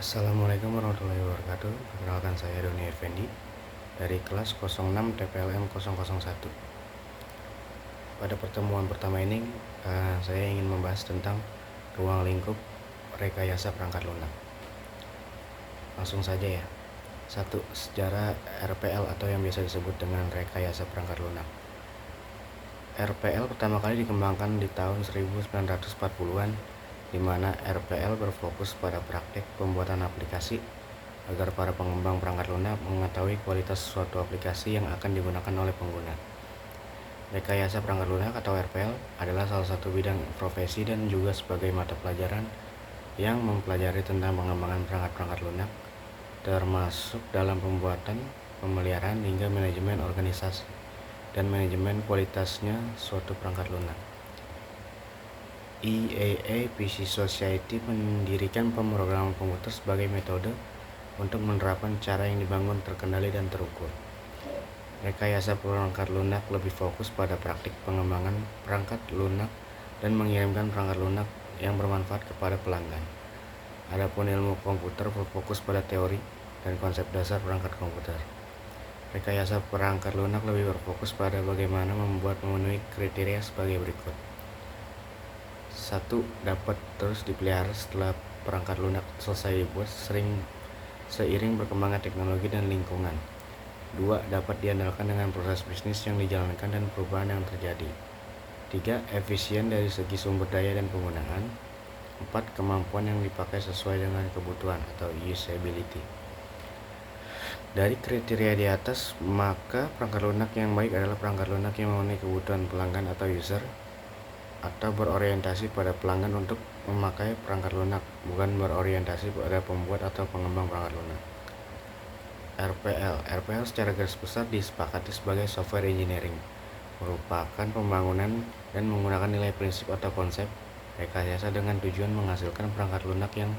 Assalamualaikum warahmatullahi wabarakatuh. Perkenalkan, saya Doni Effendi dari kelas 06 TPLM 001. Pada pertemuan pertama ini saya ingin membahas tentang ruang lingkup rekayasa perangkat lunak. Langsung saja ya. 1. Sejarah RPL atau yang biasa disebut dengan rekayasa perangkat lunak. RPL pertama kali dikembangkan di tahun 1940-an, di mana RPL berfokus pada praktek pembuatan aplikasi agar para pengembang perangkat lunak mengetahui kualitas suatu aplikasi yang akan digunakan oleh pengguna. Rekayasa perangkat lunak atau RPL adalah salah satu bidang profesi dan juga sebagai mata pelajaran yang mempelajari tentang pengembangan perangkat-perangkat lunak, termasuk dalam pembuatan, pemeliharaan, hingga manajemen organisasi dan manajemen kualitasnya suatu perangkat lunak. IEEE PC Society mendirikan pemrograman komputer sebagai metode untuk menerapkan cara yang dibangun terkendali dan terukur. Rekayasa perangkat lunak lebih fokus pada praktik pengembangan perangkat lunak dan mengirimkan perangkat lunak yang bermanfaat kepada pelanggan. Adapun ilmu komputer berfokus pada teori dan konsep dasar perangkat komputer. Rekayasa perangkat lunak lebih berfokus pada bagaimana membuat memenuhi kriteria sebagai berikut. 1. Dapat terus dipelihara setelah perangkat lunak selesai dibuat seiring berkembangnya teknologi dan lingkungan. 2. Dapat diandalkan dengan proses bisnis yang dijalankan dan perubahan yang terjadi. 3. Efisien dari segi sumber daya dan penggunaan. 4. Kemampuan yang dipakai sesuai dengan kebutuhan atau usability. Dari kriteria di atas, maka perangkat lunak yang baik adalah perangkat lunak yang memenuhi kebutuhan pelanggan atau user, atau berorientasi pada pelanggan untuk memakai perangkat lunak, bukan berorientasi pada pembuat atau pengembang perangkat lunak. RPL secara garis besar disepakati sebagai software engineering, merupakan pembangunan dan menggunakan nilai prinsip atau konsep rekayasa dengan tujuan menghasilkan perangkat lunak yang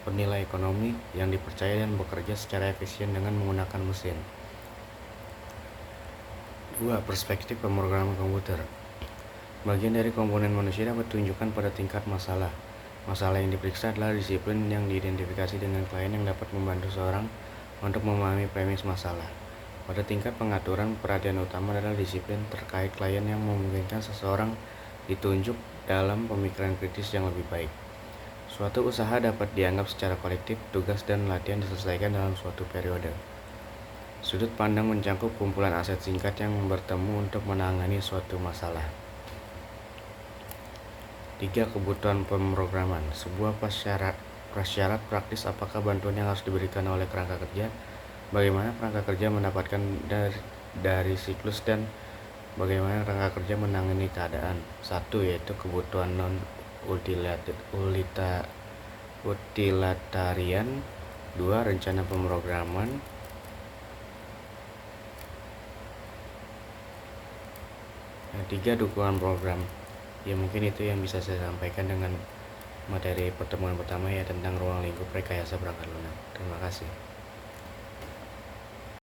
bernilai ekonomi, yang dipercaya dan bekerja secara efisien dengan menggunakan mesin. 2. Perspektif pemrograman komputer. Bagian dari komponen manusia dapat ditunjukkan pada tingkat masalah. Masalah yang diperiksa adalah disiplin yang diidentifikasi dengan klien yang dapat membantu seorang untuk memahami premis masalah. Pada tingkat pengaturan, perhatian utama adalah disiplin terkait klien yang memungkinkan seseorang ditunjuk dalam pemikiran kritis yang lebih baik. Suatu usaha dapat dianggap secara kolektif, tugas dan latihan diselesaikan dalam suatu periode. Sudut pandang mencakup kumpulan aset singkat yang bertemu untuk menangani suatu masalah. 3. Kebutuhan pemrograman. Sebuah prasyarat praktis apakah bantuan yang harus diberikan oleh kerangka kerja, bagaimana kerangka kerja mendapatkan dari siklus, dan bagaimana kerangka kerja menangani keadaan. 1. Yaitu kebutuhan utilitarian. 2. Rencana pemrograman. 3. Dukungan program. Ya, mungkin itu yang bisa saya sampaikan dengan materi pertemuan pertama ya, tentang ruang lingkup rekayasa perangkat lunak. Terima kasih.